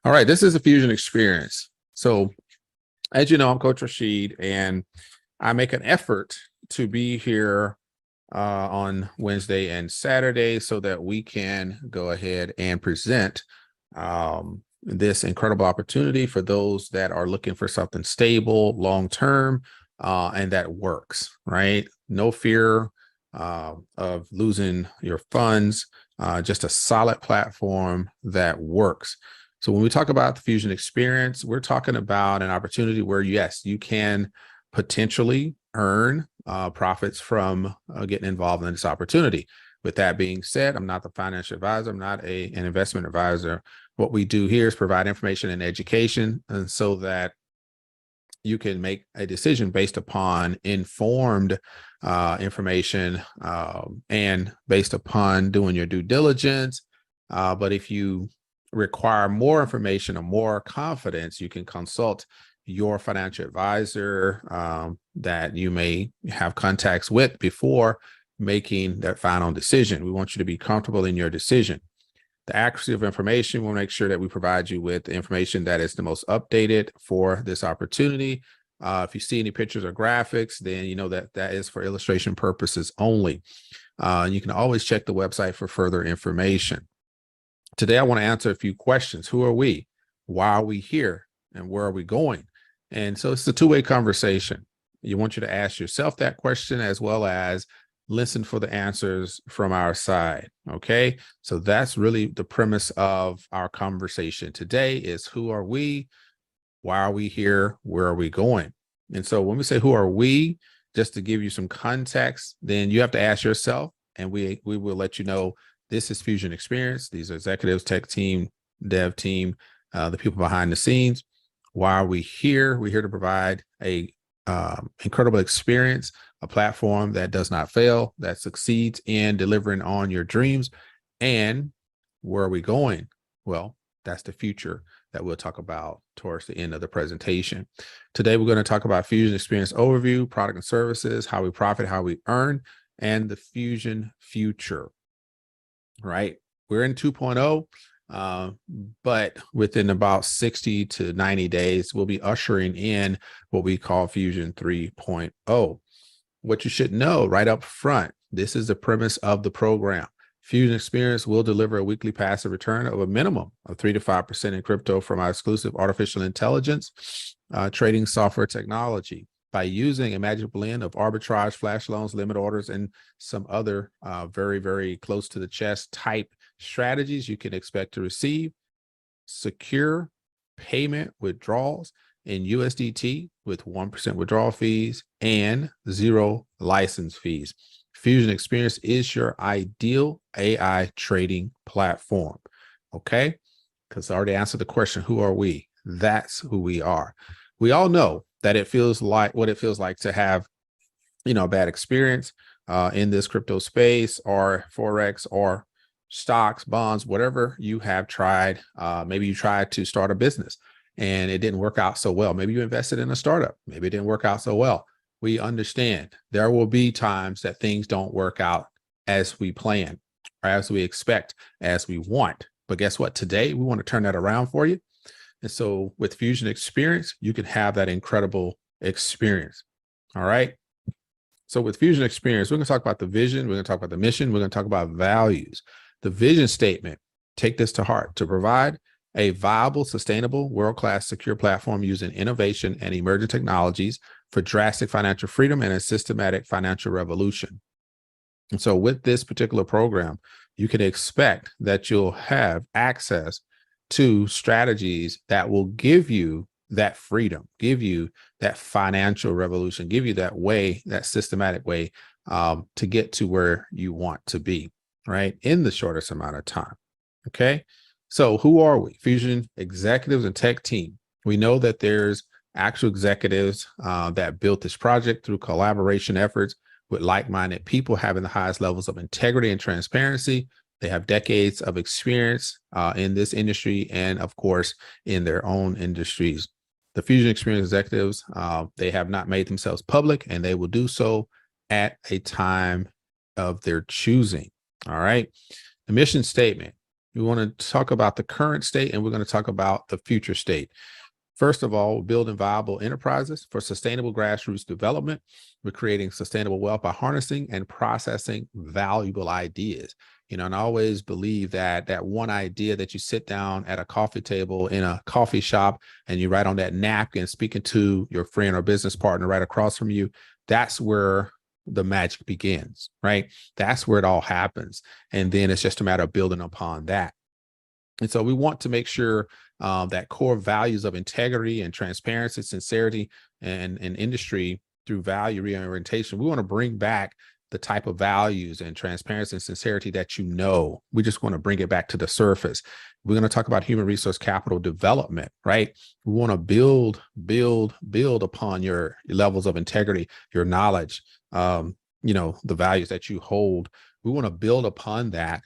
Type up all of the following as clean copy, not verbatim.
All right, this is a Fusion Experience. So, as you know, I'm Coach Rashid, and I make an effort to be here on Wednesday and Saturday so that we can go ahead and present this incredible opportunity for those that are looking for something stable, long term, and that works, right? No fear of losing your funds, just a solid platform that works. So when we talk about the Fusion Experience, we're talking about an opportunity where, yes, you can potentially earn profits from getting involved in this opportunity. With that being said, I'm not the financial advisor. I'm not an investment advisor. What we do here is provide information and education, and so that you can make a decision based upon informed information and based upon doing your due diligence. But if you require more information or more confidence, you can consult your financial advisor that you may have contacts with before making that final decision. We want you to be comfortable in your decision. The accuracy of information, we'll make sure that we provide you with the information that is the most updated for this opportunity. If you see any pictures or graphics, then you know that that is for illustration purposes only. You can always check the website for further information. Today, I want to answer a few questions. Who are we? Why are we here? And where are we going? And so it's a two-way conversation. You want you to ask yourself that question as well as listen for the answers from our side. Okay. So that's really the premise of our conversation today is who are we? Why are we here? Where are we going? And so when we say who are we, just to give you some context, then you have to ask yourself, and we will let you know this is Fusion Experience. These are executives, tech team, dev team, the people behind the scenes. Why are we here? We're here to provide a incredible experience, a platform that does not fail, that succeeds in delivering on your dreams. And where are we going? Well, that's the future that we'll talk about towards the end of the presentation. Today, we're going to talk about Fusion Experience overview, product and services, how we profit, how we earn, and the Fusion future, right? We're in 2.0. But within about 60 to 90 days, we'll be ushering in what we call Fusion 3.0. What you should know right up front, this is the premise of the program. Fusion Experience will deliver a weekly passive return of a minimum of 3 to 5% in crypto from our exclusive artificial intelligence trading software technology by using a magic blend of arbitrage, flash loans, limit orders, and some other very, very close to the chest type strategies. You can expect to receive secure payment withdrawals in USDT with 1% withdrawal fees and 0 license fees. Fusion Experience is your ideal AI trading platform. Okay, because I already answered the question, who are we? That's who we are. We all know that it feels like what it feels like to have, a bad experience in this crypto space or Forex or stocks, bonds, whatever you have tried. Maybe you tried to start a business and it didn't work out so well. Maybe you invested in a startup. Maybe it didn't work out so well. We understand there will be times that things don't work out as we plan or as we expect, as we want. But guess what? Today, we want to turn that around for you. And so with Fusion Experience, you can have that incredible experience. All right. So with Fusion Experience, we're going to talk about the vision. We're going to talk about the mission. We're going to talk about values. The vision statement, take this to heart, to provide a viable, sustainable, world-class, secure platform using innovation and emerging technologies for drastic financial freedom and a systematic financial revolution. And so with this particular program, you can expect that you'll have access to strategies that will give you that freedom, give you that financial revolution, give you that way, that systematic way to get to where you want to be, right? In the shortest amount of time. Okay. So who are we? Fusion executives and tech team. We know that there's actual executives that built this project through collaboration efforts with like-minded people having the highest levels of integrity and transparency. They have decades of experience in this industry and, of course, in their own industries. The Fusion Experience executives, they have not made themselves public, and they will do so at a time of their choosing. All right. The mission statement. We want to talk about the current state, and we're going to talk about the future state. First of all, building viable enterprises for sustainable grassroots development. We're creating sustainable wealth by harnessing and processing valuable ideas. And I always believe that one idea that you sit down at a coffee table in a coffee shop and you write on that napkin, speaking to your friend or business partner right across from you, that's where the magic begins, right? That's where it all happens. And then it's just a matter of building upon that. And so we want to make sure that core values of integrity and transparency, sincerity, and industry through value reorientation, we want to bring back the type of values and transparency and sincerity that we just want to bring it back to the surface. We're going to talk about human resource capital development, right? We want to build upon your levels of integrity, your knowledge, the values that you hold. We want to build upon that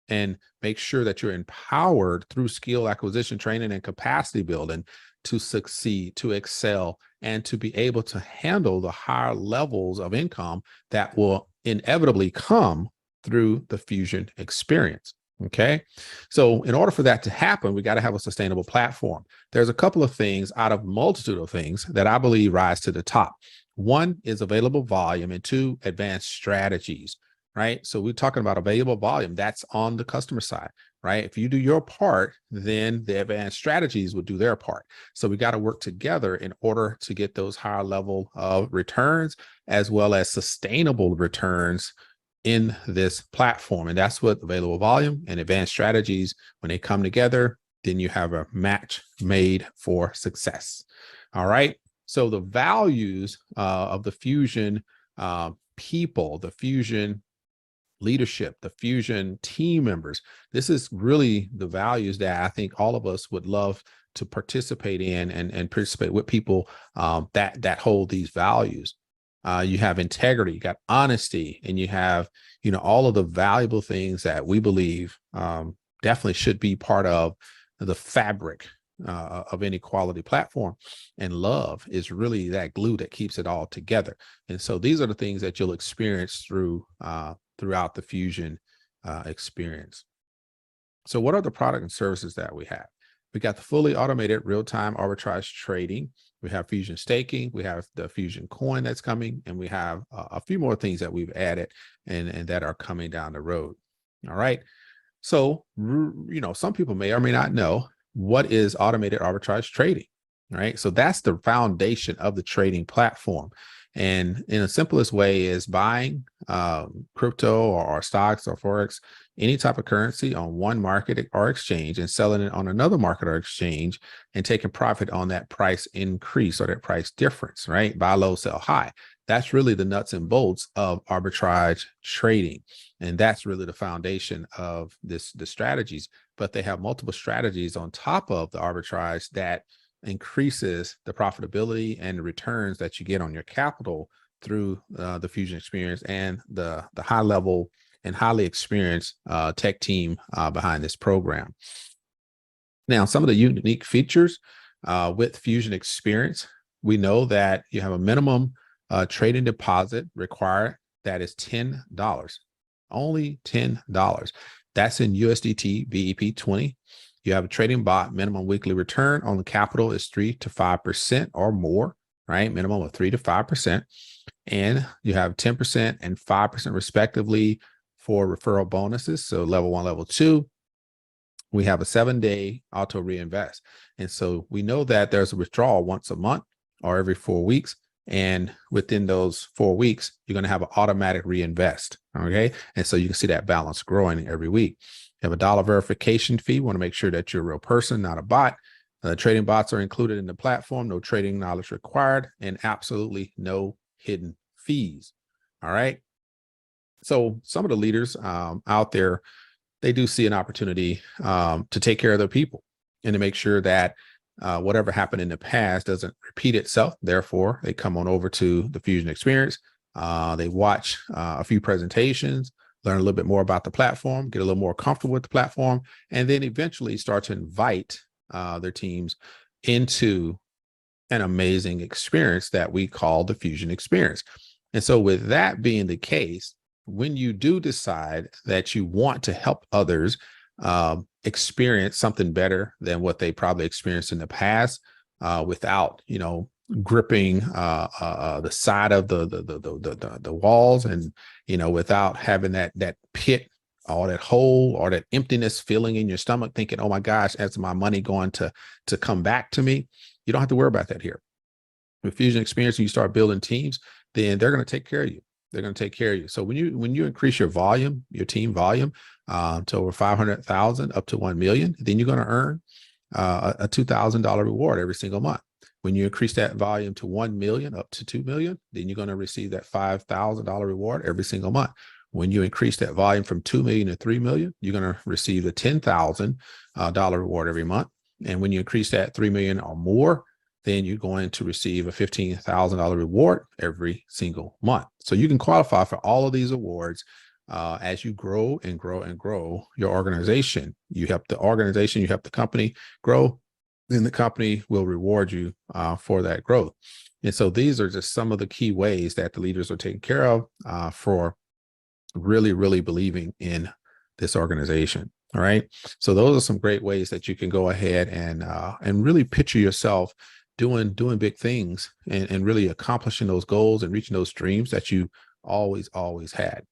and make sure that you're empowered through skill acquisition, training, and capacity building to succeed, to excel, and to be able to handle the higher levels of income that will inevitably come through the Fusion experience. Okay. So in order for that to happen, we got to have a sustainable platform. There's a couple of things out of multitude of things that I believe rise to the top. One is available volume, and two, advanced strategies. Right. So we're talking about available volume. That's on the customer side, right? If you do your part, then the advanced strategies will do their part. So we got to work together in order to get those higher level of returns as well as sustainable returns in this platform. And that's what available volume and advanced strategies, when they come together, then you have a match made for success. All right. So the values of the Fusion people, the Fusion leadership, the Fusion team members. This is really the values that I think all of us would love to participate in and participate with people that hold these values. You have integrity, you got honesty, and you have, all of the valuable things that we believe definitely should be part of the fabric of any quality platform. And love is really that glue that keeps it all together. And so these are the things that you'll experience throughout the Fusion experience. So what are the product and services that we have? We got the fully automated real-time arbitrage trading. We have Fusion staking. We have the Fusion coin that's coming, and we have a few more things that we've added and that are coming down the road. All right. So, some people may or may not know what is automated arbitrage trading, right? So that's the foundation of the trading platform. And in the simplest way is buying crypto or stocks or Forex, any type of currency on one market or exchange and selling it on another market or exchange and taking profit on that price increase or that price difference, right? Buy low, sell high. That's really the nuts and bolts of arbitrage trading. And that's really the foundation of the strategies. But they have multiple strategies on top of the arbitrage that increases the profitability and the returns that you get on your capital through the Fusion experience and the high level and highly experienced tech team behind this program. Now, some of the unique features with Fusion experience, we know that you have a minimum trading deposit required that is $10, only $10. That's in USDT VEP20. You have a trading bot minimum weekly return on the capital is 3 to 5% or more, right? Minimum of 3 to 5%. And you have 10% and 5% respectively for referral bonuses. So level 1, level 2. We have a 7-day auto reinvest. And so we know that there's a withdrawal once a month or every 4 weeks. And within those 4 weeks, you're going to have an automatic reinvest. Okay. And so you can see that balance growing every week. You have a $1 verification fee. You want to make sure that you're a real person, not a bot. Trading bots are included in the platform. No trading knowledge required, and absolutely no hidden fees. All right. So some of the leaders out there, they do see an opportunity to take care of their people and to make sure that whatever happened in the past doesn't repeat itself. Therefore, they come on over to the Fusion experience. They watch a few presentations, learn a little bit more about the platform, get a little more comfortable with the platform, and then eventually start to invite their teams into an amazing experience that we call the Fusion experience. And so with that being the case, when you do decide that you want to help others experience something better than what they probably experienced in the past, without, gripping the side of the walls, and, without having that pit, or that hole, or that emptiness feeling in your stomach, thinking, oh my gosh, that's my money going to come back to me. You don't have to worry about that here. With Fusion Xperience, and you start building teams, then they're going to take care of you. They're going to take care of you. So when you increase your volume, your team volume, to over 500,000 up to 1 million, then you're going to earn a $2,000 reward every single month. When you increase that volume to 1 million up to 2 million, then you're going to receive that $5,000 reward every single month. When you increase that volume from 2 million to 3 million, you're going to receive a $10,000 reward every month. And when you increase that 3 million or more, then you're going to receive a $15,000 reward every single month. So you can qualify for all of these awards as you grow and grow and grow your organization. You help the organization, you help the company grow, then the company will reward you for that growth. And so these are just some of the key ways that the leaders are taken care of for really, really believing in this organization. All right. So those are some great ways that you can go ahead and really picture yourself doing big things and really accomplishing those goals and reaching those dreams that you always had.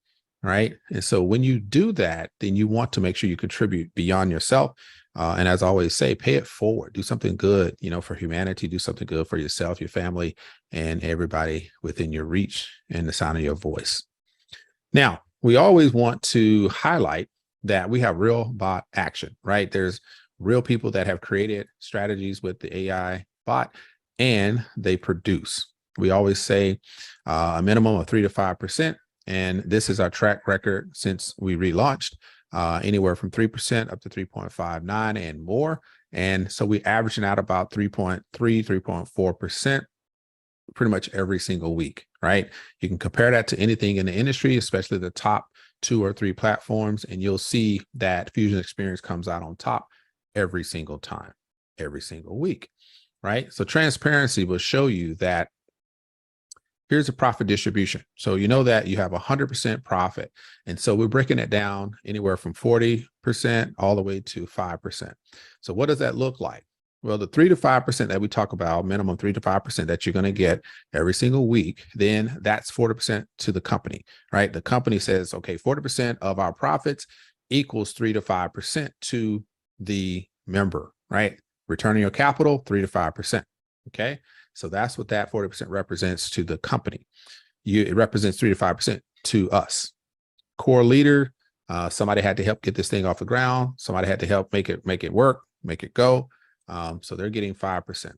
Right. And so when you do that, then you want to make sure you contribute beyond yourself. And as I always say, pay it forward, do something good, for humanity, do something good for yourself, your family, and everybody within your reach and the sound of your voice. Now, we always want to highlight that we have real bot action, right? There's real people that have created strategies with the AI bot, and they produce. We always say a minimum of 3 to 5%. And this is our track record since we relaunched, anywhere from 3% up to 3.59 and more. And so we averaging out about 3.3, 3.4% pretty much every single week, right? You can compare that to anything in the industry, especially the top 2 or 3 platforms, and you'll see that Fusion Xperience comes out on top every single time, every single week, right? So transparency will show you that here's a profit distribution. So you know that you have 100% profit. And so we're breaking it down anywhere from 40% all the way to 5%. So what does that look like? Well, the 3 to 5% that we talk about, minimum 3 to 5% that you're going to get every single week, then that's 40% to the company, right? The company says, okay, 40% of our profits equals 3 to 5% to the member, right? Returning your capital, 3 to 5%. Okay. So that's what that 40% represents to the company. It represents 3 to 5% to us. Core leader, somebody had to help get this thing off the ground. Somebody had to help make it work, make it go. So they're getting 5%.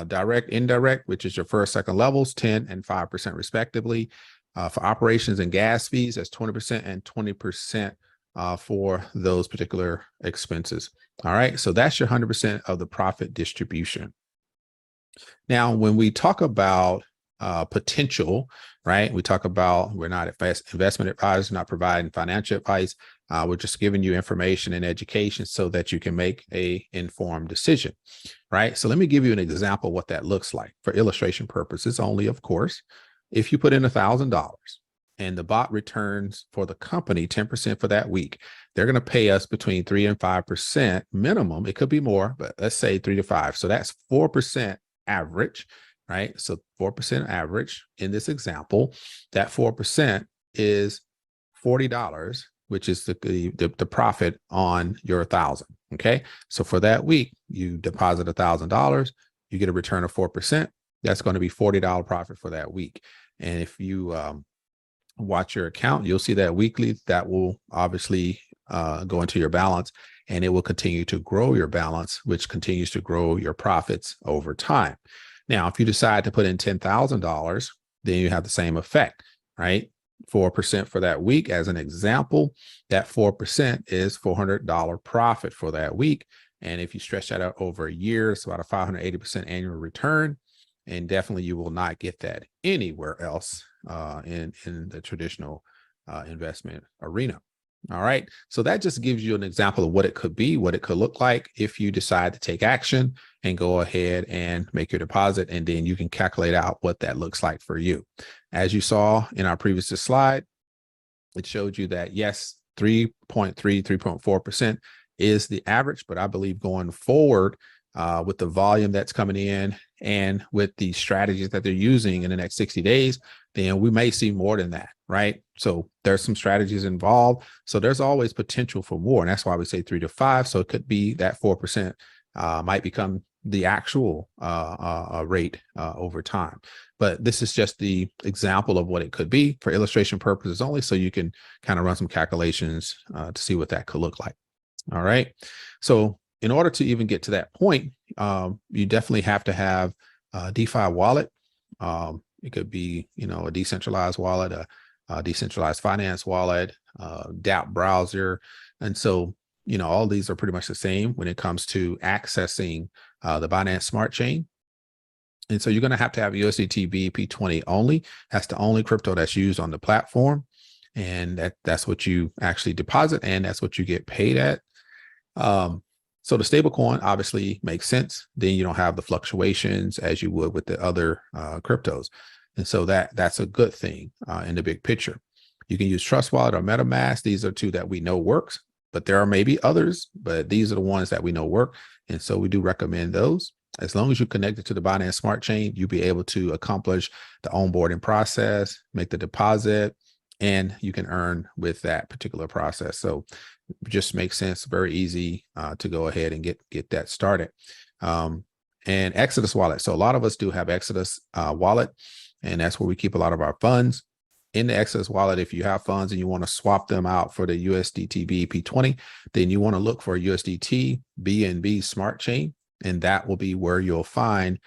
Direct, indirect, which is your first, second levels, 10 and 5% respectively. For operations and gas fees, that's 20% and 20% for those particular expenses. All right. So that's your 100% of the profit distribution. Now, when we talk about potential, right? We talk about we're not investment advisors, not providing financial advice. We're just giving you information and education so that you can make a informed decision, right? So let me give you an example of what that looks like for illustration purposes only, of course. If you put in $1,000 and the bot returns for the company 10% for that week, they're going to pay us between 3 and 5% minimum. It could be more, but let's say 3 to 5. So that's 4% average, right? So 4% average in this example, that 4% is $40, which is the profit on your 1,000. Okay. So for that week, you deposit $1,000, you get a return of 4%. That's going to be $40 profit for that week. And if you watch your account, you'll see that weekly that will obviously go into your balance, and it will continue to grow your balance, which continues to grow your profits over time. Now, if you decide to put in $10,000, then you have the same effect, right? 4% for that week. As an example, that 4% is $400 profit for that week. And if you stretch that out over a year, it's about a 580% annual return. And definitely you will not get that anywhere else in the traditional investment arena. All right. So that just gives you an example of what it could be, what it could look like if you decide to take action and go ahead and make your deposit. And then you can calculate out what that looks like for you. As you saw in our previous slide, it showed you that yes, 3.3, 3.4% is the average, but I believe going forward with the volume that's coming in and with the strategies that they're using in the next 60 days, then we may see more than that, right? So there's some strategies involved. So there's always potential for more. And that's why we say 3 to 5. So it could be that 4% might become the actual rate over time. But this is just the example of what it could be for illustration purposes only. So you can kind of run some calculations to see what that could look like. All right. So in order to even get to that point, you definitely have to have a DeFi wallet. It could be, a decentralized wallet, a decentralized finance wallet, dApp browser. And so, all these are pretty much the same when it comes to accessing the Binance Smart Chain. And so you're going to have USDT BEP20 only. That's the only crypto that's used on the platform. And that's what you actually deposit, and that's what you get paid at. So the stablecoin obviously makes sense. Then you don't have the fluctuations as you would with the other cryptos. And so that's a good thing in the big picture. You can use Trust Wallet or MetaMask. These are two that we know works, but there are maybe others, but these are the ones that we know work. And so we do recommend those. As long as you connect it to the Binance Smart Chain, you'll be able to accomplish the onboarding process, make the deposit, and you can earn with that particular process. So it just makes sense, very easy to go ahead and get that started. And Exodus wallet. So a lot of us do have Exodus wallet, and that's where we keep a lot of our funds. In the Exodus wallet, if you have funds and you want to swap them out for the USDT BEP20, then you want to look for USDT BNB Smart Chain, and that will be where you'll find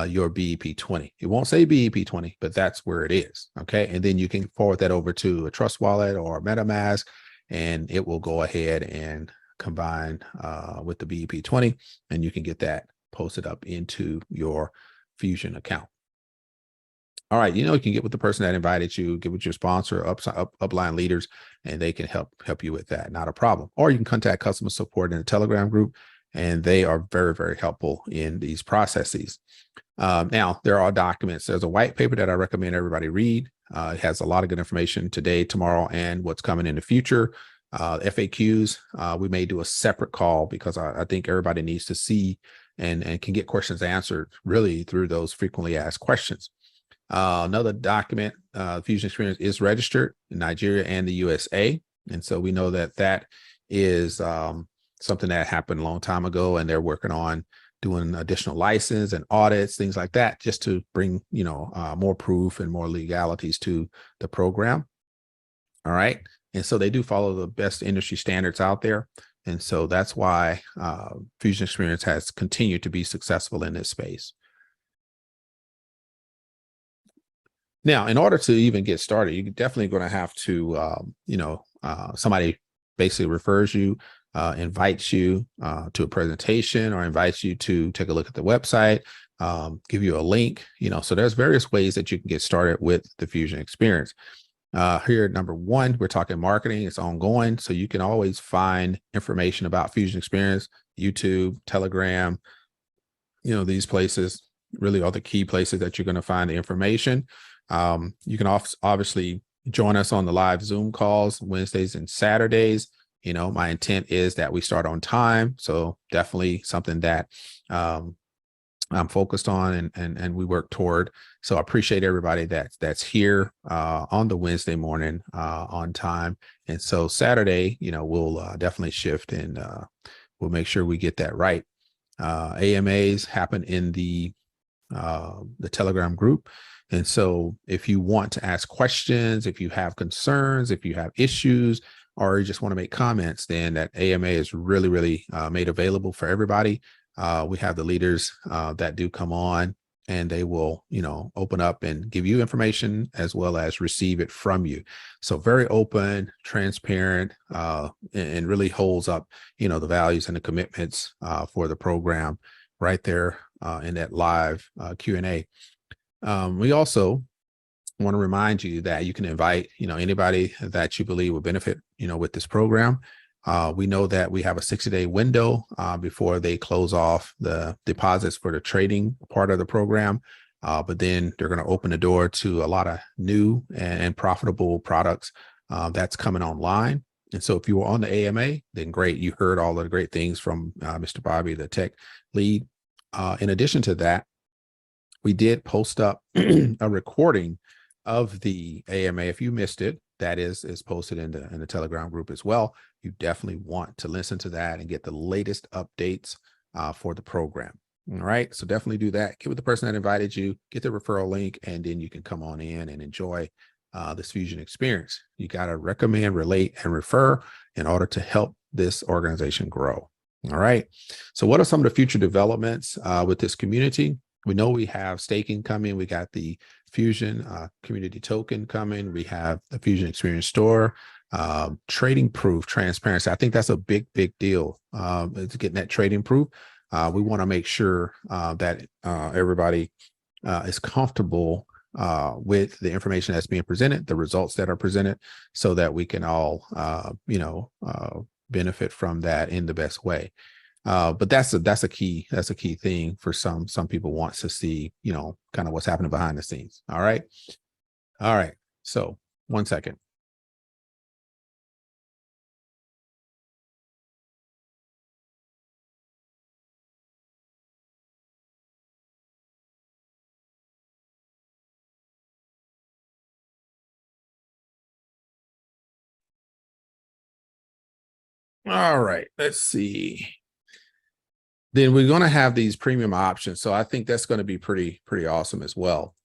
your BEP20. It won't say BEP20, but that's where it is. Okay. And then you can forward that over to a Trust Wallet or MetaMask, and it will go ahead and combine with the BEP20, and you can get that posted up into your Fusion account. All right, you can get with the person that invited you, get with your sponsor, upline leaders, and they can help you with that. Not a problem. Or you can contact customer support in the Telegram group, and they are very, very helpful in these processes. Now, there are documents. There's a white paper that I recommend everybody read. It has a lot of good information today, tomorrow, and what's coming in the future. FAQs, we may do a separate call because I think everybody needs to see and can get questions answered really through those frequently asked questions. Another document, Fusion Xperience is registered in Nigeria and the USA. And so we know that is something that happened a long time ago, and they're working on doing additional license and audits, things like that, just to bring, more proof and more legalities to the program. All right. And so they do follow the best industry standards out there. And so that's why Fusion Xperience has continued to be successful in this space. Now, in order to even get started, you're definitely going to have to, somebody basically refers you, invites you to a presentation, or invites you to take a look at the website, give you a link, so there's various ways that you can get started with the Fusion Xperience. Here, number one, we're talking marketing. It's ongoing. So you can always find information about Fusion Xperience, YouTube, Telegram, these places really are the key places that you're going to find the information. You can obviously join us on the live Zoom calls Wednesdays and Saturdays. My intent is that we start on time. So definitely something that I'm focused on and we work toward. So I appreciate everybody that's here on the Wednesday morning on time. And so Saturday, we'll definitely shift, and we'll make sure we get that right. AMAs happen in the Telegram group. And so if you want to ask questions, if you have concerns, if you have issues, or you just want to make comments, then that AMA is really, really made available for everybody. We have the leaders that do come on, and they will, open up and give you information as well as receive it from you. So very open, transparent, and really holds up, the values and the commitments for the program right there in that live Q&A. We also want to remind you that you can invite, anybody that you believe will benefit, with this program. We know that we have a 60-day window before they close off the deposits for the trading part of the program. But then they're going to open the door to a lot of new and profitable products that's coming online. And so if you were on the AMA, then great. You heard all of the great things from Mr. Bobby, the tech lead. In addition to that, we did post up a recording of the AMA. If you missed it, that is posted in the Telegram group as well. You definitely want to listen to that and get the latest updates for the program. All right. So definitely do that. Get with the person that invited you, get the referral link, and then you can come on in and enjoy this Fusion experience. You got to recommend, relate, and refer in order to help this organization grow. All right. So what are some of the future developments with this community? We know we have staking coming. We got the Fusion community token coming. We have the Fusion Experience store, trading proof, transparency. I think that's a big deal. It's getting that trading proof. We want to make sure that everybody is comfortable with the information that's being presented, the results that are presented, so that we can all, benefit from that in the best way. But that's a key thing for some people wants to see, kind of what's happening behind the scenes. All right. So 1 second. All right, let's see. Then we're going to have these premium options. So I think that's going to be pretty awesome as well.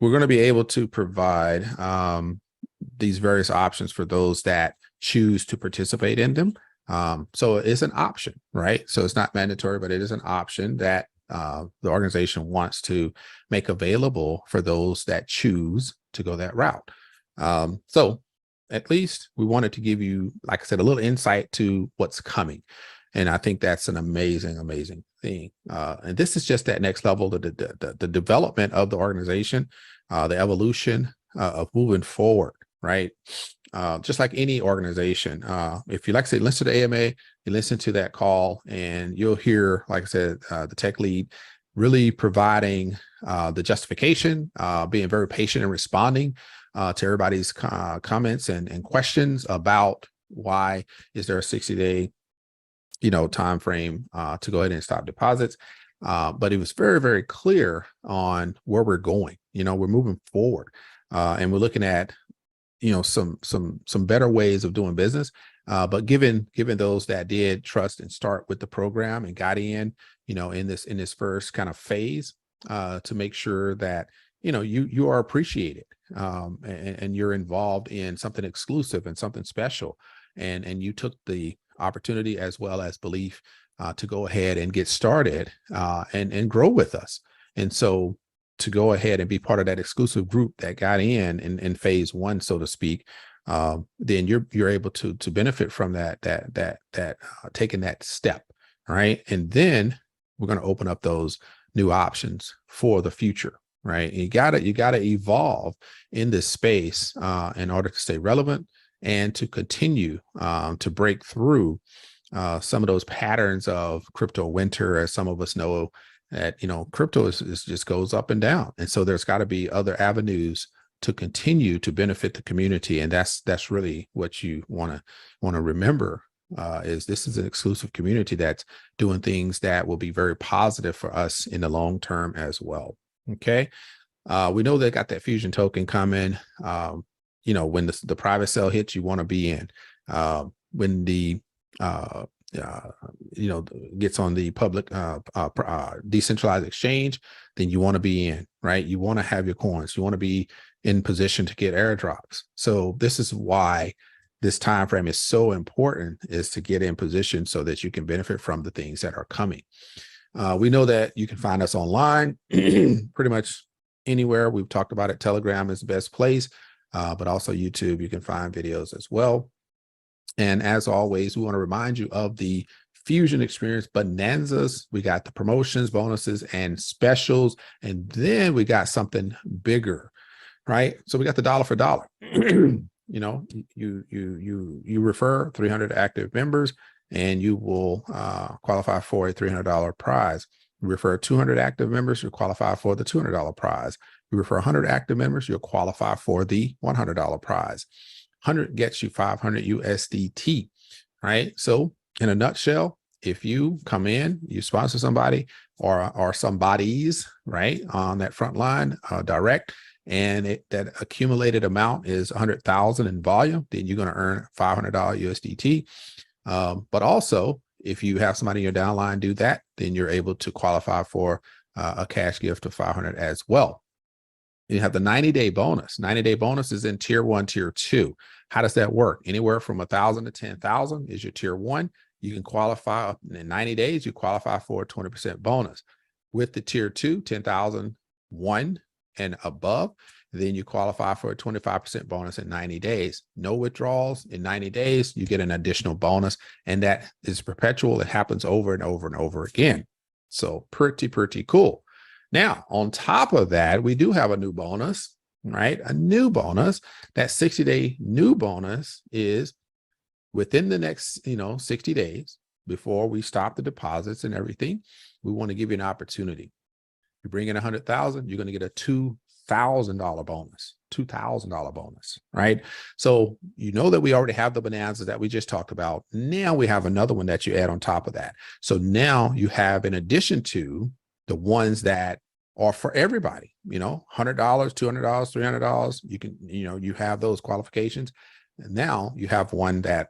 We're going to be able to provide these various options for those that choose to participate in them. So it's an option, right? So it's not mandatory, but it is an option that the organization wants to make available for those that choose to go that route. So at least we wanted to give you, like I said, a little insight to what's coming. And I think that's an amazing thing. And this is just that next level, the development of the organization, the evolution of moving forward, right? Just like any organization, if you, like I said, listen to the AMA, you listen to that call, and you'll hear, like I said, the tech lead really providing the justification, being very patient and responding to everybody's comments and questions about why is there a 60-day time frame to go ahead and stop deposits. But it was very clear on where we're going. We're moving forward, and we're looking at some better ways of doing business. But given those that did trust and start with the program and got in this first kind of phase, to make sure that you are appreciated, and you're involved in something exclusive and something special, and you took the opportunity as well as belief to go ahead and get started and grow with us. And so to go ahead and be part of that exclusive group that got in phase one, so to speak, then you're able to benefit from that taking that step, right? And then we're going to open up those new options for the future, right? And you gotta evolve in this space in order to stay relevant and to continue to break through some of those patterns of crypto winter. As some of us know, that crypto is just goes up and down, and so there's got to be other avenues to continue to benefit the community. And that's really what you want to remember, is this is an exclusive community that's doing things that will be very positive for us in the long term as well. Okay. We know they got that Fusion token coming. When the private sale hits, you want to be in. When the gets on the public decentralized exchange, then you want to be in, right? You want to have your coins. You want to be in position to get airdrops. So this is why this time frame is so important, is to get in position so that you can benefit from the things that are coming. We know that you can find us online pretty much anywhere. We've talked about it. Telegram is the best place, but also YouTube. You can find videos as well. And as always, we want to remind you of the Fusion Experience Bonanzas. We got the promotions, bonuses, and specials. And then we got something bigger, right? So we got the dollar for dollar. You refer 300 active members, and you will qualify for a $300 prize. You refer 200 active members, you qualify for the $200 prize. You refer 100 active members, you'll qualify for the $100 prize. 100 gets you 500 USDT, right? So in a nutshell, if you come in, you sponsor somebody or somebody's, right, on that front line, direct, and that accumulated amount is 100,000 in volume, then you're going to earn $500 USDT. But also, if you have somebody in your downline do that, then you're able to qualify for a cash gift of 500 as well. You have the 90-day bonus. 90-day bonus is in tier 1, tier 2. How does that work? Anywhere from 1,000 to 10,000 is your tier 1. You can qualify in 90 days, you qualify for a 20% bonus. With the tier 2, 10,001 and above, then you qualify for a 25% bonus in 90 days. No withdrawals in 90 days, you get an additional bonus, and that is perpetual. It happens over and over and over again. So pretty cool. Now, on top of that, we do have a new bonus, right? A new bonus. That 60-day new bonus is within the next, 60 days before we stop the deposits and everything. We want to give you an opportunity. You bring in 100,000, you're going to get a $2,000 bonus, $2,000 bonus, right? So you know that we already have the bonanzas that we just talked about. Now we have another one that you add on top of that. So now you have, in addition to the ones that are for everybody, $100, $200, $300, you can, you have those qualifications. And now you have one that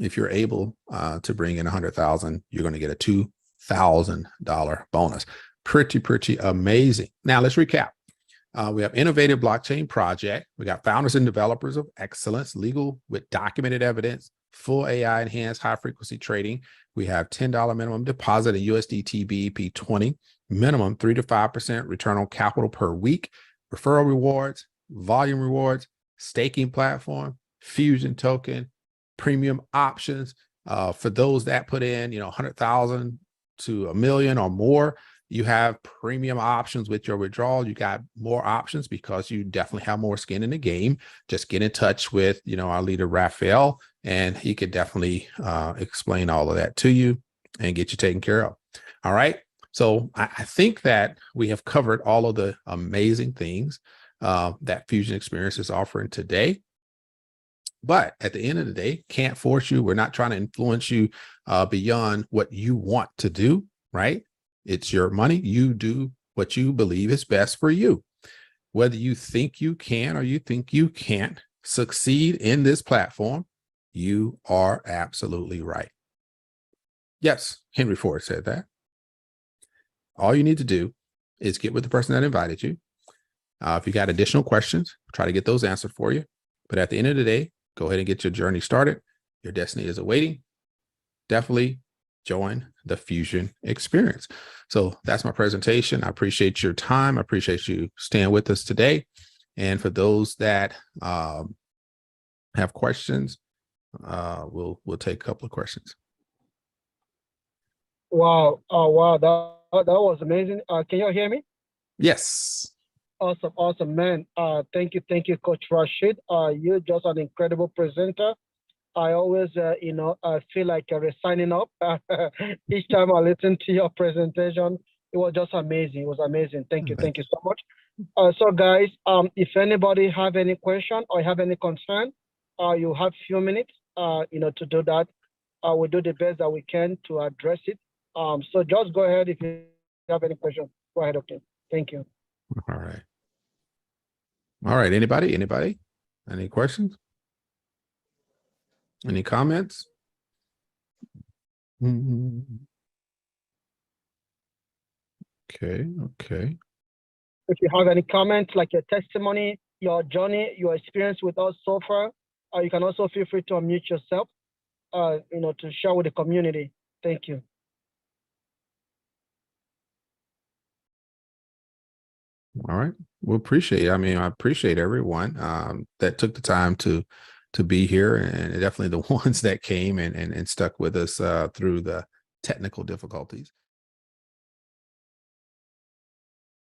if you're able to bring in 100,000, you're going to get a $2,000 bonus. Pretty amazing. Now let's recap. We have innovative blockchain project. We got founders and developers of excellence, legal with documented evidence, full AI enhanced high frequency trading. We have $10 minimum deposit in USDT BEP 20, minimum 3 to 5% return on capital per week, referral rewards, volume rewards, staking platform, fusion token, premium options. For those that put in, 100,000 to $1 million or more, you have premium options with your withdrawal. You got more options because you definitely have more skin in the game. Just get in touch with, our leader, Raphael, and he could definitely explain all of that to you and get you taken care of. All right. So I think that we have covered all of the amazing things that Fusion Xperience is offering today. But at the end of the day, can't force you. We're not trying to influence you beyond what you want to do, right? It's your money. You do what you believe is best for you. Whether you think you can or you think you can't succeed in this platform, you are absolutely right. Yes, Henry Ford said that. All you need to do is get with the person that invited you. If you got additional questions, try to get those answered for you. But at the end of the day, go ahead and get your journey started. Your destiny is awaiting. Definitely join the Fusion Xperience. So that's my presentation. I appreciate your time. I appreciate you staying with us today. And for those that have questions, we'll take a couple of questions. Wow. Oh, wow. That was amazing. Can you hear me? Yes. Awesome, man. Thank you, Coach Rashid. You're just an incredible presenter. I always, feel like you're signing up. Each time I listen to your presentation, it was just amazing. It was amazing. Thank you so much. So guys, if anybody have any question or have any concern, you have few minutes, to do that. We'll do the best that we can to address it. So just go ahead if you have any questions. Go ahead, okay. Thank you. All right. Anybody? Any questions? Any comments? Okay. If you have any comments, like your testimony, your journey, your experience with us so far, you can also feel free to unmute yourself, to share with the community. Thank you. All right. We'll appreciate it. I appreciate everyone that took the time to be here, and definitely the ones that came and stuck with us through the technical difficulties.